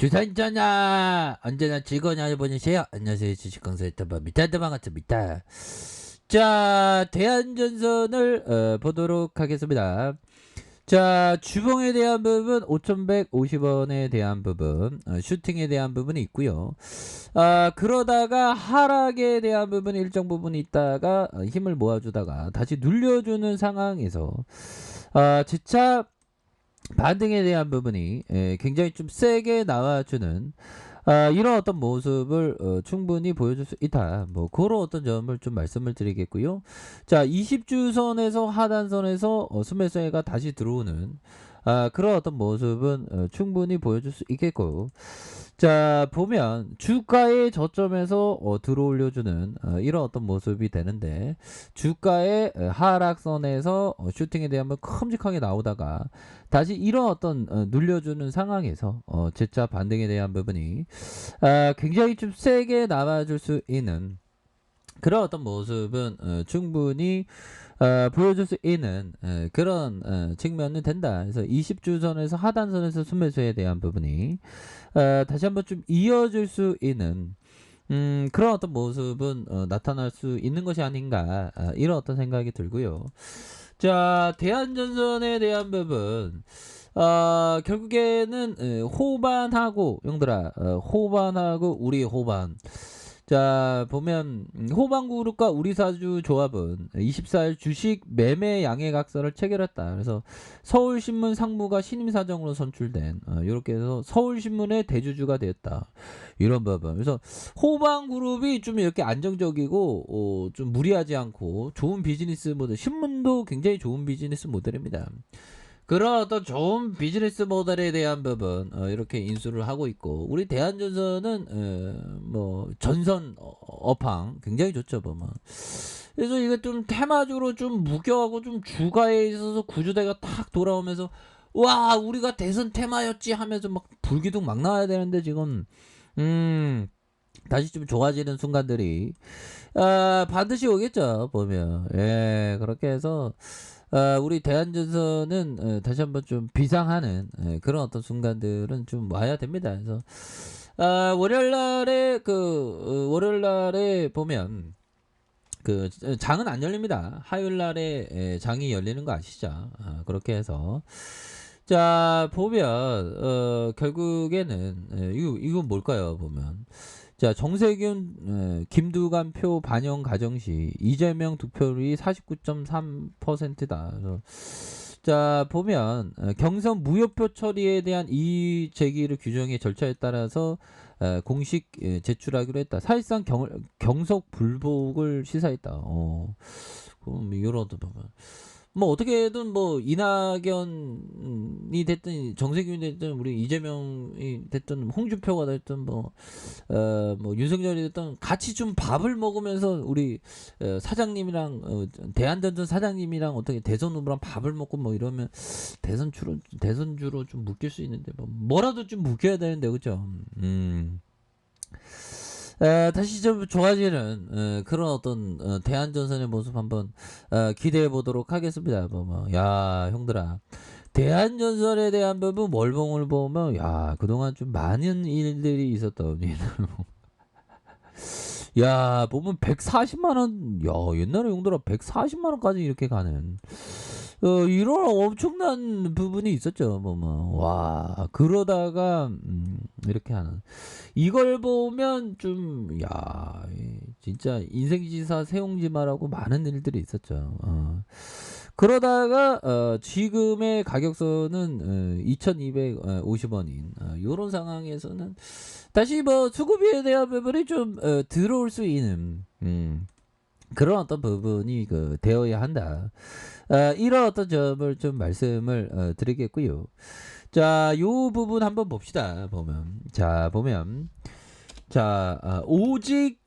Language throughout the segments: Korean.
주산전야 언제나 즐거운 하루 보내세요. 안녕하세요. 주식강사 유튜버 미타드 반갑습니다. 자, 대한전선을 보도록 하겠습니다. 자, 주봉에 대한 부분 5150원에 대한 부분, 슈팅에 대한 부분이 있고요. 그러다가 하락에 대한 부분 일정 부분 있다가 힘을 모아주다가 다시 눌려주는 상황에서 재차 반등에 대한 부분이 굉장히 좀 세게 나와주는 이런 어떤 모습을 충분히 보여줄 수 있다. 뭐 그런 어떤 점을 좀 말씀을 드리겠고요. 자, 20주선에서 하단선에서 순매수가 다시 들어오는 그런 어떤 모습은 충분히 보여줄 수 있겠고, 자 보면 주가의 저점에서 들어올려주는 이런 어떤 모습이 되는데, 주가의 하락선에서 슈팅에 대한 번 큼직하게 나오다가 다시 이런 어떤 눌려주는 상황에서 재차 반등에 대한 부분이 굉장히 좀 세게 나와줄 수 있는 그런 어떤 모습은 충분히 보여줄 수 있는 그런 측면은 된다. 그래서 20주선에서 하단선에서 순매수에 대한 부분이 다시 한번 좀 이어질 수 있는 그런 어떤 모습은 나타날 수 있는 것이 아닌가, 이런 어떤 생각이 들고요. 자, 대한전선에 대한 부분 결국에는 호반하고 형들아, 호반하고 우리 호반. 자 보면 호반그룹과 우리사주 조합은 24일 주식 매매 양해각서를 체결했다. 그래서 서울신문 상무가 신임사정으로 선출된 이렇게 해서 서울신문의 대주주가 되었다, 이런 부분. 그래서 호반그룹이 좀 이렇게 안정적이고 좀 무리하지 않고 좋은 비즈니스 모델, 신문도 굉장히 좋은 비즈니스 모델입니다. 그런 어떤 좋은 비즈니스 모델에 대한 부분 이렇게 인수를 하고 있고, 우리 대한전선은 뭐 전선 업황 굉장히 좋죠 보면. 그래서 이게 좀 테마주로 좀 무겨하고 좀 주가에 있어서 구조대가 탁 돌아오면서 와 우리가 대선 테마였지 하면서 막 불기둥 막 나와야 되는데, 지금 다시 좀 좋아지는 순간들이 반드시 오겠죠 보면. 예, 그렇게 해서 우리 대한전선은 다시 한번 좀 비상하는 그런 어떤 순간들은 좀 와야 됩니다. 그래서 월요일날에 월요일날에 보면 그 장은 안 열립니다. 화요일날에 장이 열리는 거 아시죠? 그렇게 해서 자 보면 결국에는 이거 뭘까요 보면. 자, 정세균 김두관 표 반영 가정시 이재명 득표율이 49.3%다. 자 보면 경선 무효표 처리에 대한 이의 제기를 규정의 절차에 따라서 공식 제출하기로 했다. 사실상 경석 불복을 시사했다. 그럼 이런 보면 뭐 어떻게든 뭐 이낙연이 됐든 정세균이 됐든 우리 이재명이 됐든 홍준표가 됐든 뭐 윤석열이 됐든 같이 좀 밥을 먹으면서 우리 사장님이랑 대한전선 사장님이랑 어떻게 대선 후보랑 밥을 먹고 뭐 이러면 대선주로 좀 묶일 수 있는데 뭐라도 좀 묶여야 되는데, 그죠? 다시 좀 좋아지는 그런 어떤 대한전선의 모습 한번 기대해 보도록 하겠습니다. 야 형들아, 대한전선에 대한 부분 월봉을 보면 야 그동안 좀 많은 일들이 있었던 야 보면 140만원, 야 옛날에 형들아 140만원까지 이렇게 가는 이런 엄청난 부분이 있었죠. 와 그러다가 이렇게 하는, 이걸 보면 좀 야 진짜 인생지사 세옹지마라고 많은 일들이 있었죠. 그러다가 지금의 가격선은 2250원인 요런 상황에서는 다시 뭐 수급에 대한 부분이 좀 들어올 수 있는 그런 어떤 부분이 되어야 한다. 이런 어떤 점을 좀 말씀을 드리겠고요. 자, 요 부분 한번 봅시다. 보면 오직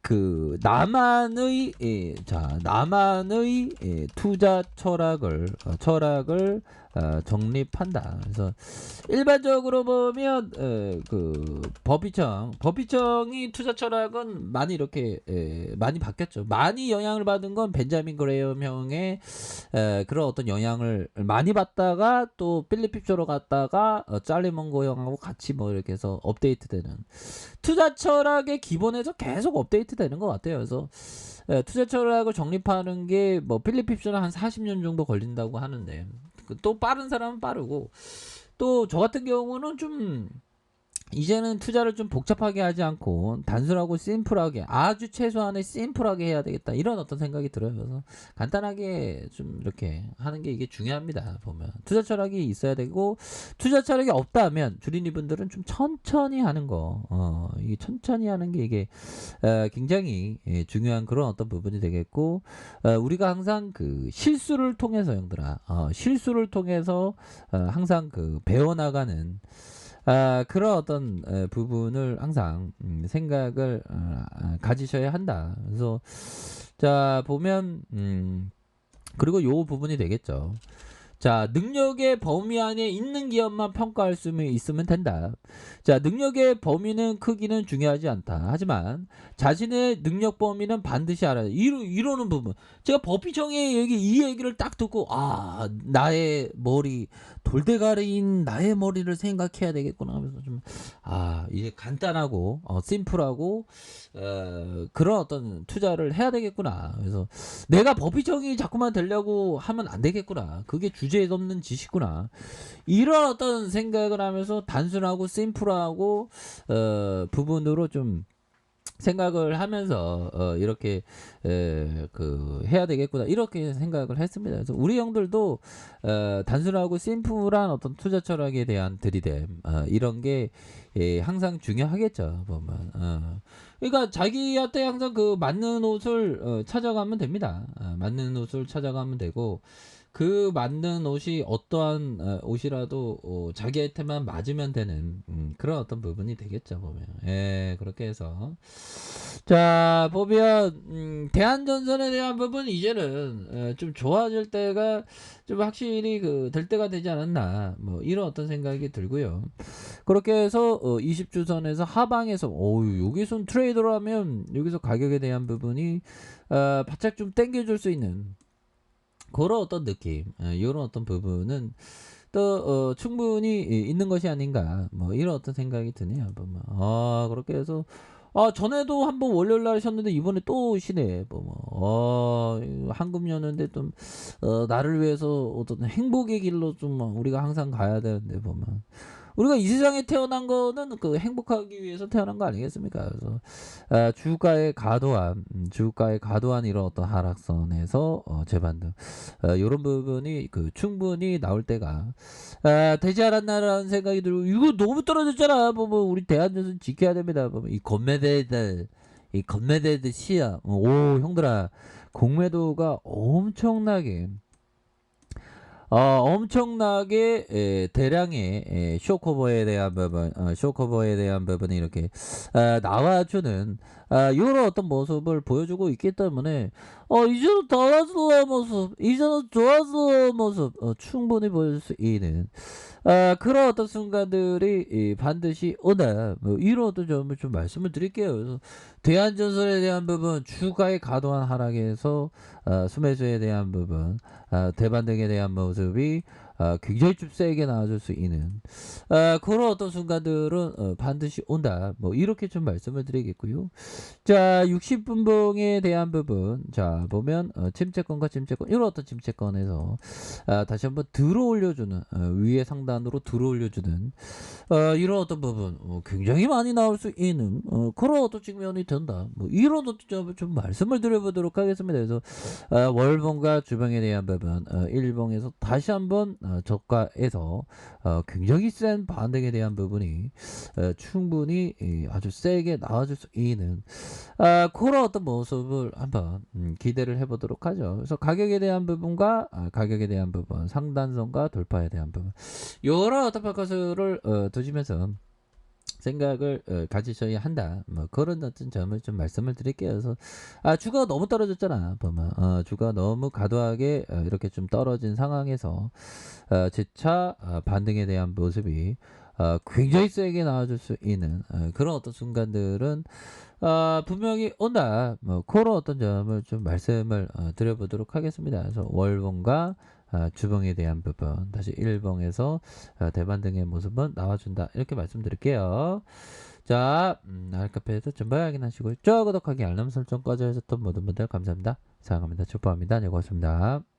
나만의 투자 철학을 정립한다. 그래서 일반적으로 보면 그 법비청이 투자 철학은 많이 이렇게 많이 바뀌었죠. 많이 영향을 받은 건 벤자민 그레이엄 형의 그런 어떤 영향을 많이 받다가 또 필립 핍조로 갔다가 찰리 먼고 형하고 같이 뭐 이렇게 해서 업데이트되는 투자 철학의 기본에서 계속 업데이트되는 것 같아요. 그래서 투자 철학을 정립하는 게 뭐 필립 핍조는 한 40년 정도 걸린다고 하는데 또 빠른 사람은 빠르고 또 저 같은 경우는 좀 이제는 투자를 좀 복잡하게 하지 않고 단순하고 심플하게 아주 최소한의 심플하게 해야 되겠다 이런 어떤 생각이 들어요. 그래서 간단하게 좀 이렇게 하는 게 이게 중요합니다. 보면 투자 철학이 있어야 되고 투자 철학이 없다면 주린이 분들은 좀 천천히 하는 거 이게 천천히 하는 게 이게 굉장히 중요한 그런 어떤 부분이 되겠고 우리가 항상 그 실수를 통해서 형들아 실수를 통해서 항상 그 배워나가는 그런 어떤 부분을 항상 생각을 가지셔야 한다. 그래서 자 보면 그리고 요 부분이 되겠죠. 자, 능력의 범위 안에 있는 기업만 평가할 수 있으면 된다. 자, 능력의 범위는 크기는 중요하지 않다. 하지만 자신의 능력 범위는 반드시 알아야 돼. 이러는 부분. 제가 법비청의 이 얘기를 딱 듣고 나의 머리 돌대가리인 나의 머리를 생각해야 되겠구나 하면서 좀 이게 간단하고 심플하고 그런 어떤 투자를 해야 되겠구나. 그래서 내가 법비청이 자꾸만 되려고 하면 안 되겠구나. 그게 주제에 없는 짓이구나. 이런 어떤 생각을 하면서 단순하고 심플하고 부분으로 좀 생각을 하면서 이렇게 그 해야 되겠구나 이렇게 생각을 했습니다. 그래서 우리 형들도 단순하고 심플한 어떤 투자 철학에 대한 들이댐 이런 게 항상 중요하겠죠. 보면 그러니까 자기한테 항상 그 맞는 옷을 찾아가면 됩니다. 맞는 옷을 찾아가면 되고 그 맞는 옷이 어떠한 옷이라도 자기한테만 맞으면 되는 그런 어떤 부분이 되겠죠. 보면 그렇게 해서 자 보면 대한전선에 대한 부분 이제는 좀 좋아질 때가 좀 확실히 그 될 때가 되지 않았나 뭐 이런 어떤 생각이 들고요. 그렇게 해서 20주선에서 하방에서 여기서 트레이더로 하면 여기서 가격에 대한 부분이 바짝 좀 당겨줄 수 있는 그런 어떤 느낌 이런 어떤 부분은 또 충분히 있는 것이 아닌가 뭐 이런 어떤 생각이 드네요. 보면 그렇게 해서 전에도 한번 월요일 날 하셨는데 이번에 또 오시네. 한금연인데 좀 나를 위해서 어떤 행복의 길로 좀 우리가 항상 가야 되는데 보면 우리가 이 세상에 태어난 거는 그 행복하기 위해서 태어난 거 아니겠습니까? 그래서 주가의 과도한 이런 어떤 하락선에서 재반등 이런 부분이 그 충분히 나올 때가 되지 않았나라는 생각이 들고 이거 너무 떨어졌잖아. 뭐 우리 대한전선 지켜야 됩니다. 이 건매대들 시야 형들아 공매도가 엄청나게 대량의 쇼커버에 대한 부분이 이렇게 나와주는 이런 어떤 모습을 보여주고 있기 때문에 이제는 좋아질 모습 충분히 보여줄 수 있는 그런 어떤 순간들이 반드시 오다 뭐 이런 어떤 점을 좀 말씀을 드릴게요. 그래서 대한전선에 대한 부분 주가의 과도한 하락에서 수매수에 대한 부분 대반등에 대한 모습이 굉장히 좀 세게 나와줄 수 있는 그런 어떤 순간들은 반드시 온다 뭐 이렇게 좀 말씀을 드리겠고요. 자 60분봉에 대한 부분 자 보면 침체권과 침체권 이런 어떤 침체권에서 다시 한번 들어올려주는 위에 상단으로 들어올려주는 이런 어떤 부분 굉장히 많이 나올 수 있는 그런 어떤 측면이 된다 뭐 이런 어떤 점을 좀 말씀을 드려보도록 하겠습니다. 그래서 월봉과 주봉에 대한 부분 일봉에서 다시 한번 저가에서 굉장히 센 반등에 대한 부분이 충분히 아주 세게 나와줄 수 있는 그런 어떤 모습을 한번 기대를 해보도록 하죠. 그래서 가격에 대한 부분과 상단선과 돌파에 대한 부분 여러 어떤 포커스를 두시면서 생각을 가지셔야 한다. 뭐 그런 어떤 점을 좀 말씀을 드릴게요. 그래서 주가가 너무 떨어졌잖아. 보면 주가 너무 과도하게 이렇게 좀 떨어진 상황에서 재차 반등에 대한 모습이 굉장히 세게 나와줄 수 있는 그런 어떤 순간들은 분명히 온다. 뭐 그런 어떤 점을 좀 말씀을 드려보도록 하겠습니다. 그래서 월봉과 주봉에 대한 부분 다시 일봉에서 대반등의 모습은 나와준다 이렇게 말씀드릴게요. 자, 알카페에서 전부 확인하시고요. 좋아요, 구독하기, 알람 설정까지 해주셨던 모든 분들 감사합니다. 사랑합니다. 축복합니다. 네, 고맙습니다.